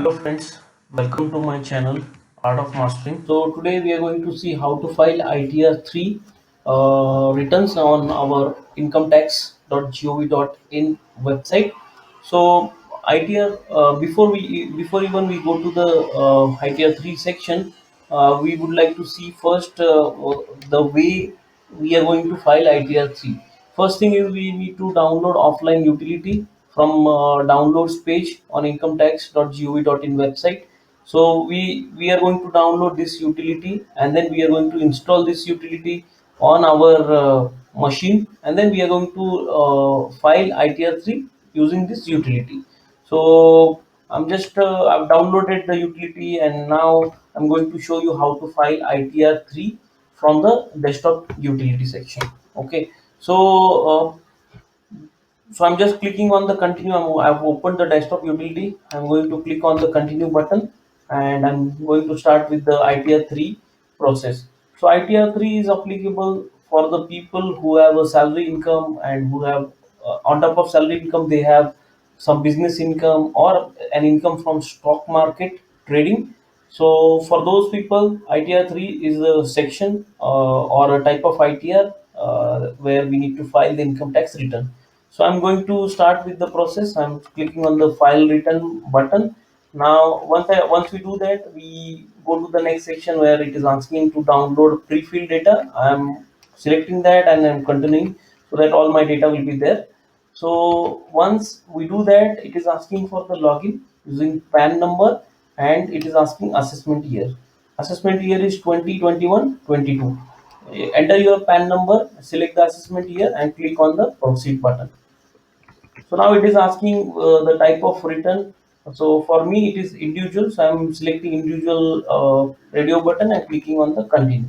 Hello friends, welcome to my channel Art of Mastering. So today we are going to see how to file ITR 3 returns on our incometax.gov.in website. So ITR before even we go to the ITR 3 section, we would like to see first the way we are going to file ITR 3. First thing is we need to download offline utility from downloads page on incometax.gov.in website. So we are going to download this utility, and then we are going to install this utility on our machine, and then we are going to file ITR3 using this utility. So I've downloaded the utility, and now I'm going to show you how to file ITR3 from the desktop utility section. Okay, so I'm just clicking on the continue. I've opened the desktop utility. I'm going to click on the continue button, and I'm going to start with the ITR3 process. So ITR3 is applicable for the people who have a salary income and who have, on top of salary income, they have some business income or an income from stock market trading. So for those people, ITR3 is a section or a type of ITR where we need to file the income tax return. So I'm going to start with the process. I'm clicking on the file return button. Now once we do that, we go to the next section where it is asking to download pre-filled data. I'm selecting that and I'm continuing so that all my data will be there. So once we do that, it is asking for the login using PAN number, and it is asking assessment year. Assessment year is 2021-22. Enter your PAN number, select the assessment year, and click on the proceed button. So now it is asking the type of return. So for me it is individual, so I'm selecting individual radio button and clicking on the continue.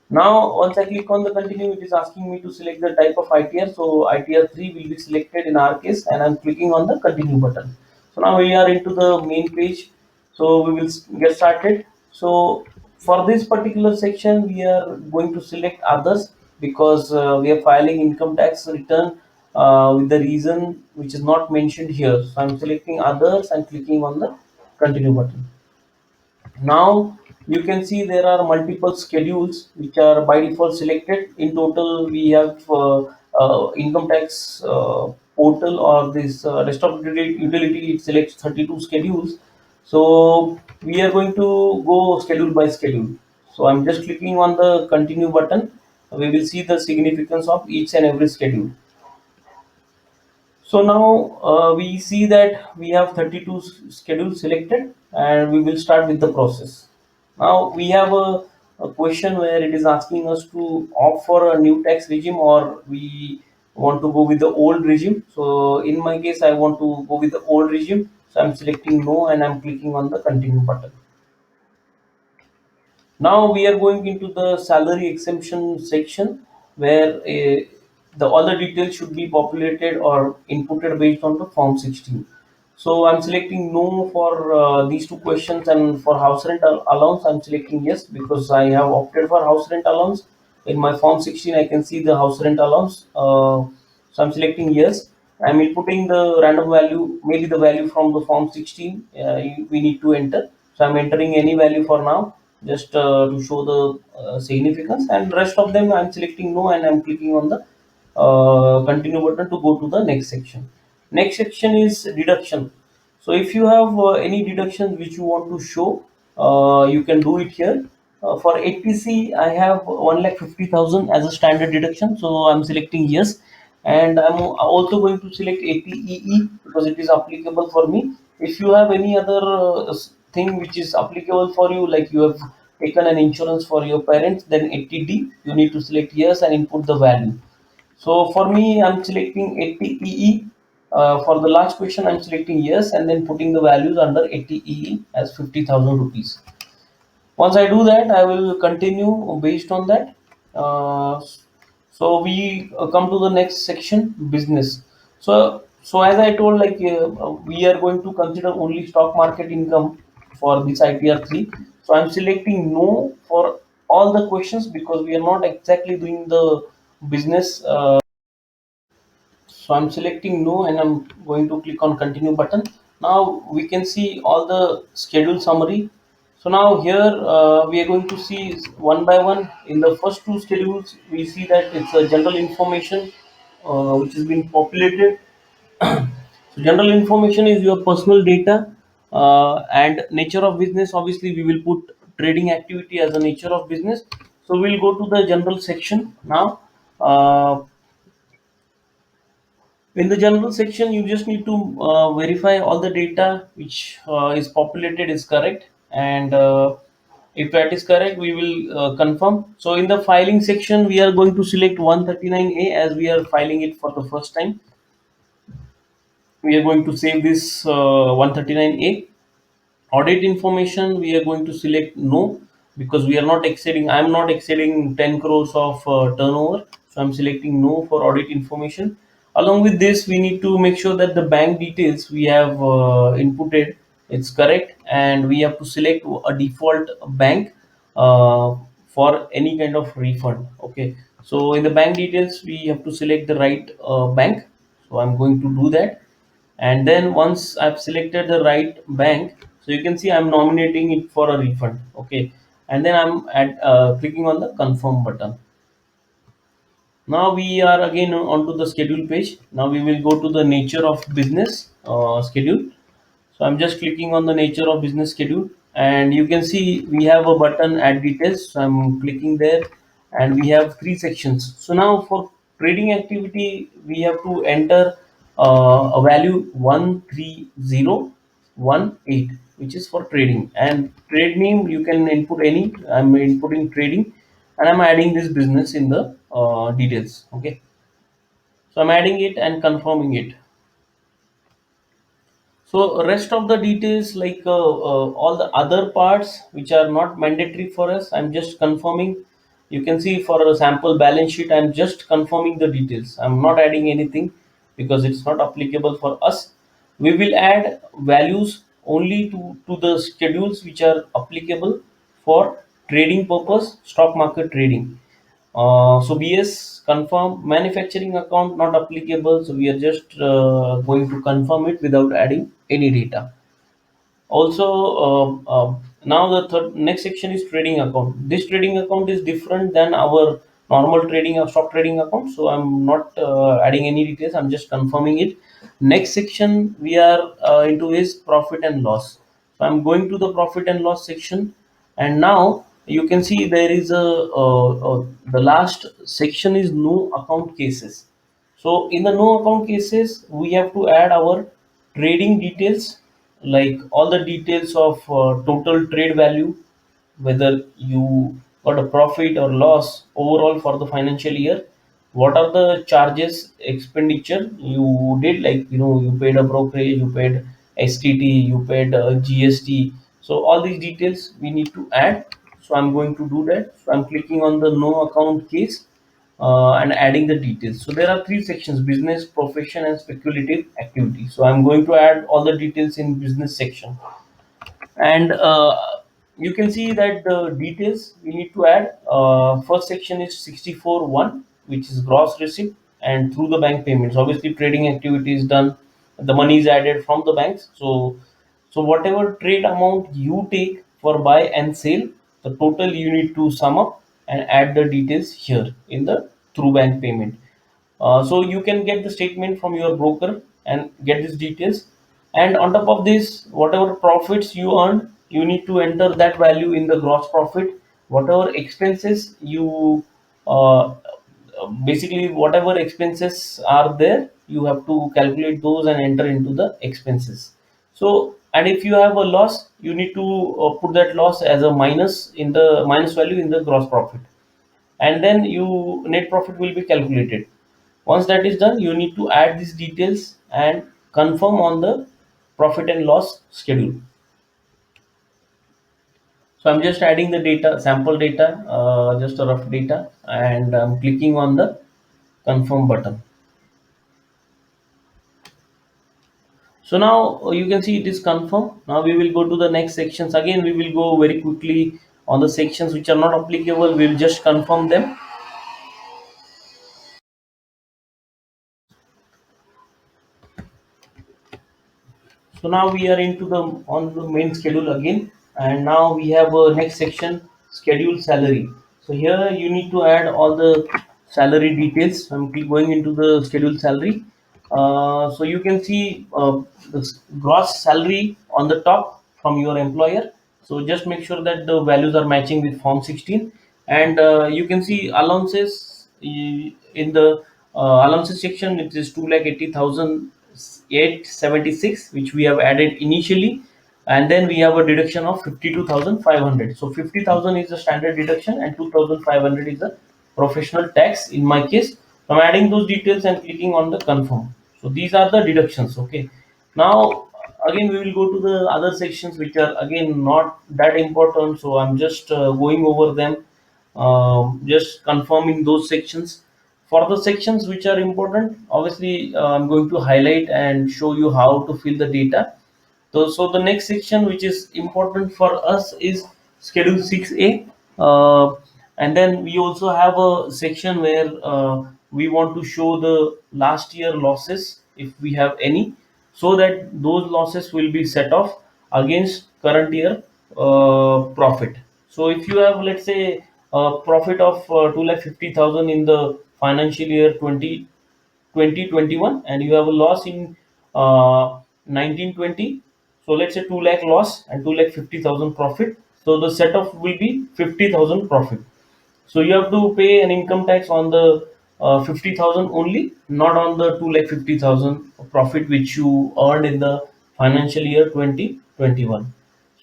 Now once I click on the continue, it is asking me to select the type of ITR. So ITR3 will be selected in our case, and I'm clicking on the continue button. So now we are into the main page. So we will get started. So for this particular section, we are going to select others because we are filing income tax return with the reason which is not mentioned here. So I'm selecting others and clicking on the continue button. Now you can see there are multiple schedules which are by default selected. In total, we have income tax portal or this desktop utility. It selects 32 schedules. So we are going to go schedule by schedule. So I'm just clicking on the continue button. We will see the significance of each and every schedule. So now we see that we have 32 schedules selected, and we will start with the process. Now we have a question where it is asking us to opt for a new tax regime, or we want to go with the old regime. So in my case, I want to go with the old regime. So I'm selecting no, and I'm clicking on the continue button. Now we are going into the salary exemption section where the all the details should be populated or inputted based on the form 16. So I'm selecting no for these two questions, and for house rent allowance I'm selecting yes because I have opted for house rent allowance. In my form 16 I can see the house rent allowance. So I'm selecting yes. I'm inputting the random value, maybe the value from the form 16 we need to enter. So I'm entering any value for now, just to show the significance, and rest of them I'm selecting no, and I'm clicking on the continue button to go to the next section. Next section is deduction. So if you have any deductions which you want to show, you can do it here. For ATC, I have 1,50,000 as a standard deduction, so I'm selecting yes, and I'm also going to select ATEE because it is applicable for me. If you have any other thing which is applicable for you, like you have taken an insurance for your parents, then ATD, you need to select yes and input the value. So for me, I'm selecting 80 EE. For the last question, I'm selecting yes and then putting the values under 80 EE as 50,000 rupees. Once I do that, I will continue based on that. Uh, so we come to the next section, business. So as I told, like we are going to consider only stock market income for this ITR3. So I'm selecting no for all the questions because we are not exactly doing the business. So I'm selecting no, and I'm going to click on continue button. now we can see all the schedule summary. So now here we are going to see one by one. In the first two schedules we see that it's a general information which has been populated. So general information is your personal data, and nature of business. Obviously, we will put trading activity as a nature of business. So we'll go to the general section now. Uh, in the general section, you just need to verify all the data which is populated is correct, and if that is correct, we will confirm. So in the filing section, we are going to select 139A as we are filing it for the first time. We are going to save this 139A. Audit information, we are going to select no, because we are not exceeding, I'm not exceeding 10 crores of turnover, so I'm selecting no for audit information. Along with this, we need to make sure that the bank details we have inputted, it's correct, and we have to select a default bank uh, for any kind of refund. Okay, so in the bank details we have to select the right bank, so I'm going to do that. And then once I've selected the right bank, so you can see I'm nominating it for a refund. Okay, and then I'm at clicking on the confirm button. Now we are again onto the schedule page. Now we will go to the nature of business schedule. So I'm just clicking on the nature of business schedule, and you can see we have a button add details. So I'm clicking there, and we have three sections. So now for trading activity, we have to enter a value 13018, which is for trading. And trade name you can input any. I'm inputting trading, and I'm adding this business in the details. Okay, so I'm adding it and confirming it. So rest of the details, like all the other parts which are not mandatory for us, I'm just confirming. You can see for a sample balance sheet, I'm just confirming the details. I'm not adding anything because it's not applicable for us. We will add values only to the schedules which are applicable for trading purpose, stock market trading. So BS confirm, manufacturing account not applicable. So we are just going to confirm it without adding any data. Also, now the next section is trading account. This trading account is different than our normal trading or stock trading account. So I'm not adding any details. I'm just confirming it. Next section we are into is profit and loss. So I'm going to the profit and loss section, and now you can see there is the last section is no account cases. So in the no account cases, we have to add our trading details, like all the details of total trade value, whether you got a profit or loss overall for the financial year, what are the charges expenditure you did, like you paid a brokerage, you paid STT, you paid GST. So all these details we need to add. So I'm going to do that. So I'm clicking on the no account case and adding the details. So there are three sections: business, profession, and speculative activity. So I'm going to add all the details in business section. And you can see that the details we need to add. First section is 64.1, which is gross receipt and through the bank payments. Obviously trading activity is done, the money is added from the banks. So whatever trade amount you take for buy and sale, the total you need to sum up and add the details here in the through bank payment. So you can get the statement from your broker and get these details. And on top of this, whatever profits you earned, you need to enter that value in the gross profit. Whatever expenses you basically whatever expenses are there, you have to calculate those and enter into the expenses. So, and if you have a loss, you need to put that loss as a minus in the minus value in the gross profit, and then you net profit will be calculated. Once that is done, you need to add these details and confirm on the profit and loss schedule. So I'm just adding the data, sample data, just a rough data, and I'm clicking on the confirm button. So now you can see it is confirmed. Now we will go to the next sections. Again, we will go very quickly on the sections which are not applicable. We will just confirm them. So So now we are into the on the main schedule again, and now we have a next section, schedule salary. So here you need to add all the salary details. I'm going into the schedule salary. So you can see the gross salary on the top from your employer. So just make sure that the values are matching with Form 16, and you can see allowances in the allowances section. It is 2,80,876, which we have added initially, and then we have a deduction of 52,500. So 50,000 is the standard deduction, and 2,500 is the professional tax in my case. So I'm adding those details and clicking on the confirm. So these are the deductions. Okay. Now again we will go to the other sections which are again not that important. So I'm just going over them, just confirming those sections. For the sections which are important, obviously I'm going to highlight and show you how to fill the data. So the next section which is important for us is schedule 6A, and then we also have a section where we want to show the last year losses if we have any, so that those losses will be set off against current year profit. So if you have, let's say, a profit of 2,50,000 in the financial year 2021, and you have a loss in 1920, so let's say 2 lakh loss and 2 lakh 50,000 profit, so the set off will be 50,000 profit. So you have to pay an income tax on the 50,000 only, not on the 2 lakh 50,000 profit which you earned in the financial year 2021.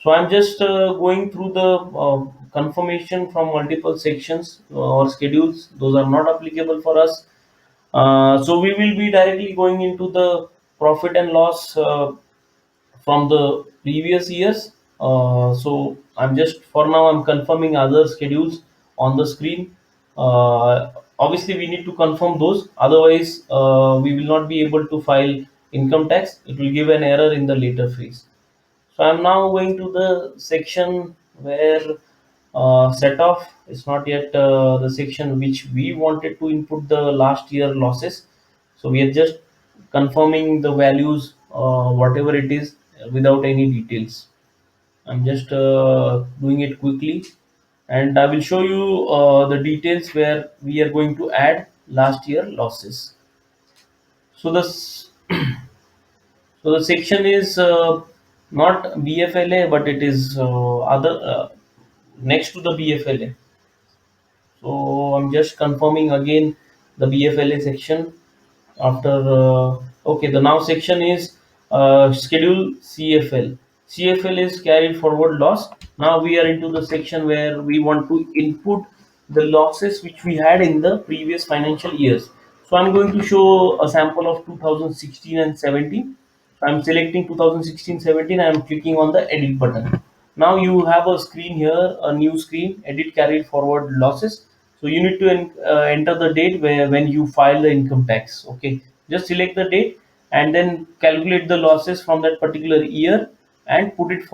So I'm just going through the confirmation from multiple sections or schedules. Those are not applicable for us. So we will be directly going into the profit and loss from the previous years. So I'm just for now I'm confirming other schedules on the screen. Obviously, we need to confirm those. Otherwise, we will not be able to file income tax. It will give an error in the later phase. So I'm now going to the section where set off is not yet the section which we wanted to input the last year losses. So we are just confirming the values, whatever it is, without any details. I'm just doing it quickly, and I will show you the details where we are going to add last year losses. So the section is not BFLA, but it is other next to the BFLA. So I'm just confirming again the BFLA section after. Okay, the now section is schedule CFL. CFL is carried forward loss. Now we are into the section where we want to input the losses which we had in the previous financial years. So I'm going to show a sample of 2016 and 17. I'm selecting 2016-17. I'm clicking on the edit button. Now you have a screen here, a new screen, edit carried forward losses. So you need to enter the date where when you file the income tax. Okay, just select the date and then calculate the losses from that particular year and put it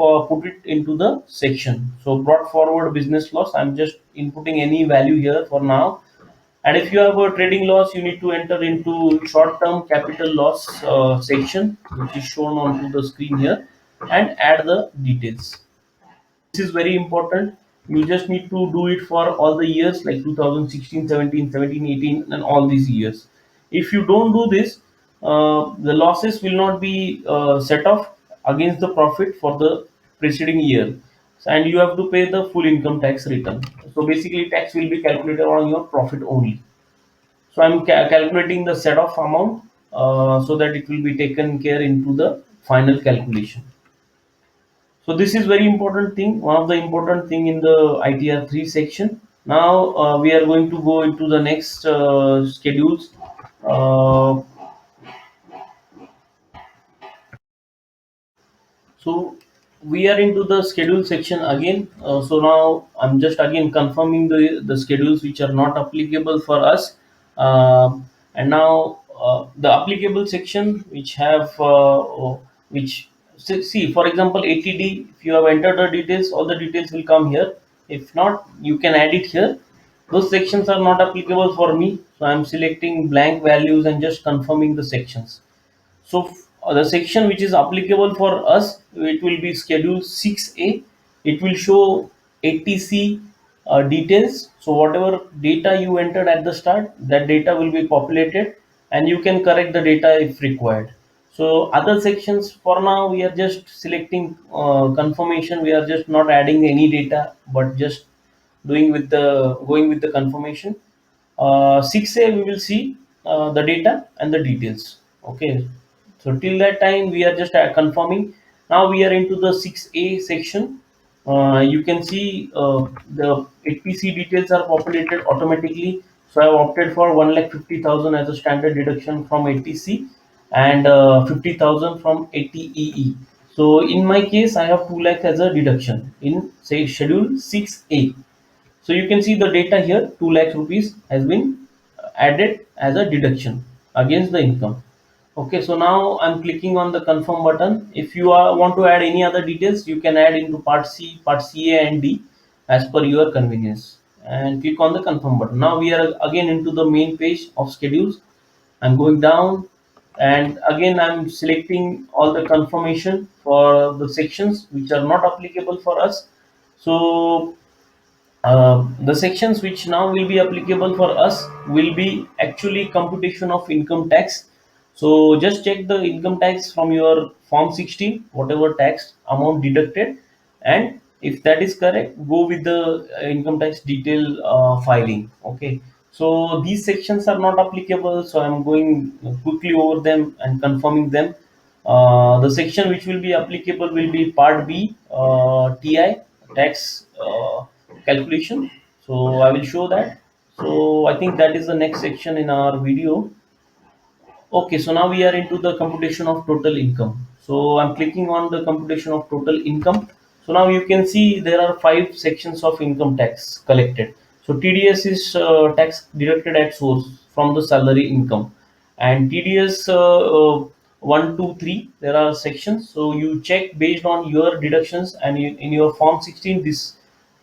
into the section. So brought forward business loss. I'm just inputting any value here for now, and if you have a trading loss, you need to enter into short-term capital loss section, which is shown onto the screen here, and add the details. This is very important. You just need to do it for all the years like 2016, 17, 17, 18, and all these years. If you don't do this, the losses will not be set off against the profit for the preceding year, and you have to pay the full income tax return. So basically, tax will be calculated on your profit only. So I'm calculating the set off amount so that it will be taken care into the final calculation. So this is very important thing, one of the important thing in the ITR3 section. Now we are going to go into the next schedules. Uh, so we are into the schedule section again. So now I'm just again confirming the schedules which are not applicable for us. And now the applicable section which have which see, for example, ATD, if you have entered the details, all the details will come here. If not, you can add it here. Those sections are not applicable for me, so I'm selecting blank values and just confirming the sections. So the section which is applicable for us, it will be schedule 6A. It will show ATC details. So whatever data you entered at the start, that data will be populated, and you can correct the data if required. So other sections, for now we are just selecting confirmation. We are just not adding any data, but just doing with the going with the confirmation. 6A we will see the data and the details. Okay, so till that time we are just confirming. Now we are into the 6A section. You can see the 8PC details are populated automatically. So I have opted for 1,50,000 as a standard deduction from 80C, and 50,000 from 80EE. So in my case, I have 2 lakh as a deduction in say schedule 6A. So you can see the data here, 2 lakh rupees has been added as a deduction against the income. Okay, so now I'm clicking on the confirm button. If you want to add any other details, you can add into part C, part CA and D as per your convenience, and click on the confirm button. Now we are again into the main page of schedules. I'm going down, and again I'm selecting all the confirmation for the sections which are not applicable for us. So the sections which now will be applicable for us will be actually computation of income tax. So just check the income tax from your form 16, whatever tax amount deducted, and if that is correct, go with the income tax detail filing. Okay, so these sections are not applicable, so I'm going quickly over them and confirming them. The section which will be applicable will be part B, TI, tax calculation. So I will show that. So I think that is the next section in our video. Okay, so now we are into the computation of total income. So I'm clicking on the computation of total income. So now you can see there are 5 sections of income tax collected. So TDS is tax deducted at source from the salary income, and TDS 1, 2, 3. There are sections. So you check based on your deductions, and in your form 16 this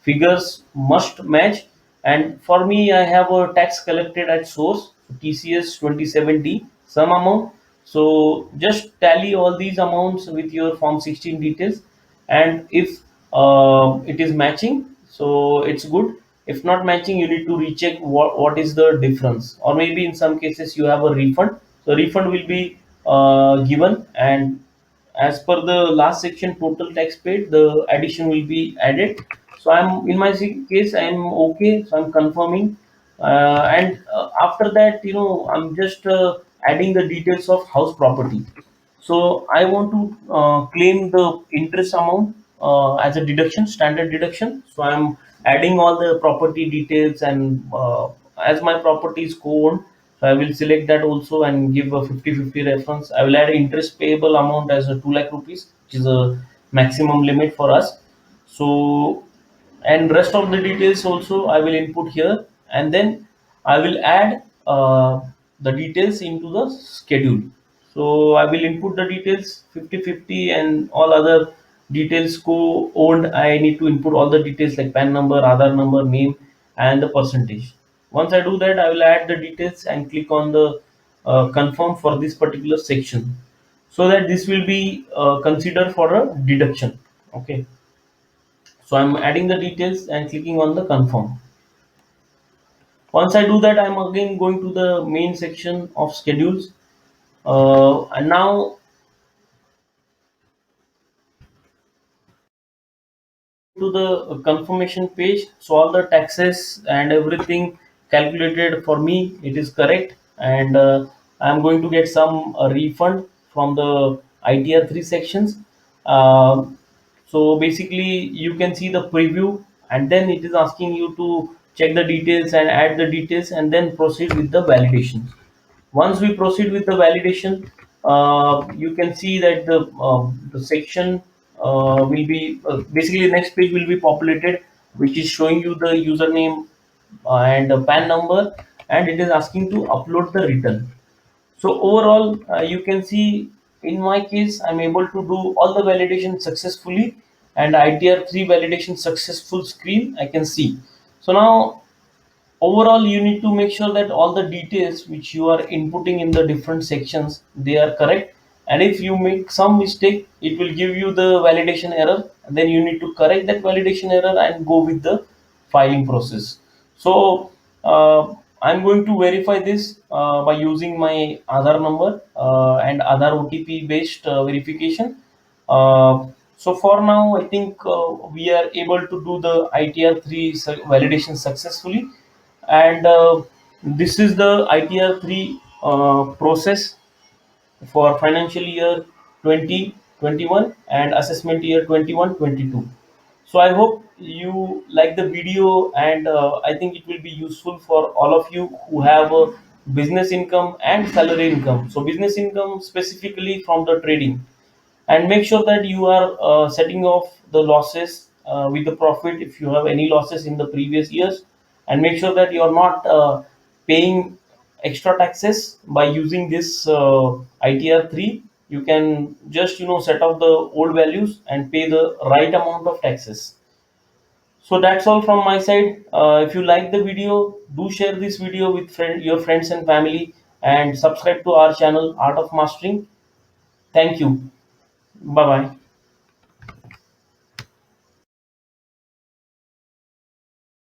figures must match. And for me, I have a tax collected at source, TCS 2070, some amount. So just tally all these amounts with your form 16 details, and if it is matching, so it's good. If not matching, you need to recheck what is the difference, or maybe in some cases you have a refund. So refund will be given, and as per the last section total tax paid, the addition will be added. So I'm in my case I'm okay, so I'm confirming. And after that, I'm just adding the details of house property. So I want to claim the interest amount as a deduction, standard deduction. So I'm adding all the property details, and as my property is co-owned, so I will select that also and give a 50-50 reference. I will add interest payable amount as a 2 lakh rupees, which is a maximum limit for us. So, and rest of the details also I will input here, and then I will add the details into the schedule. So I will input the details 50-50, and all other details co-owned. I need to input all the details like PAN number, Aadhaar number, name, and the percentage. Once I do that, I will add the details and click on the confirm for this particular section, so that this will be considered for a deduction. Okay, so I'm adding the details and clicking on the confirm. Once I do that, I'm again going to the main section of schedules. And now to the confirmation page. So all the taxes and everything calculated for me, it is correct, and I'm going to get some refund from the ITR 3 sections. Uh, so basically, you can see the preview, and then it is asking you to check the details and add the details, and then proceed with the validation. Once we proceed with the validation, you can see that the section will be basically next page will be populated, which is showing you the username and a PAN number, and it is asking to upload the return. So overall, you can see in my case, I'm able to do all the validation successfully, and ITR 3 validation successful screen I can see. So now overall, you need to make sure that all the details which you are inputting in the different sections, they are correct, and if you make some mistake, it will give you the validation error. Then you need to correct that validation error and go with the filing process. So I'm going to verify this by using my Aadhaar number and Aadhaar OTP based verification. So for now, I think we are able to do the ITR3 validation successfully, and this is the ITR3 process for financial year 2021 and assessment year 21-22. So I hope you like the video, and I think it will be useful for all of you who have a business income and salary income. So business income specifically from the trading, and make sure that you are setting off the losses with the profit if you have any losses in the previous years, and make sure that you are not paying extra taxes by using this ITR3. You can just set off the old values and pay the right amount of taxes. So that's all from my side. If you like the video, do share this video with your friends and family, and subscribe to our channel Art of Mastering. Thank you. Bye bye.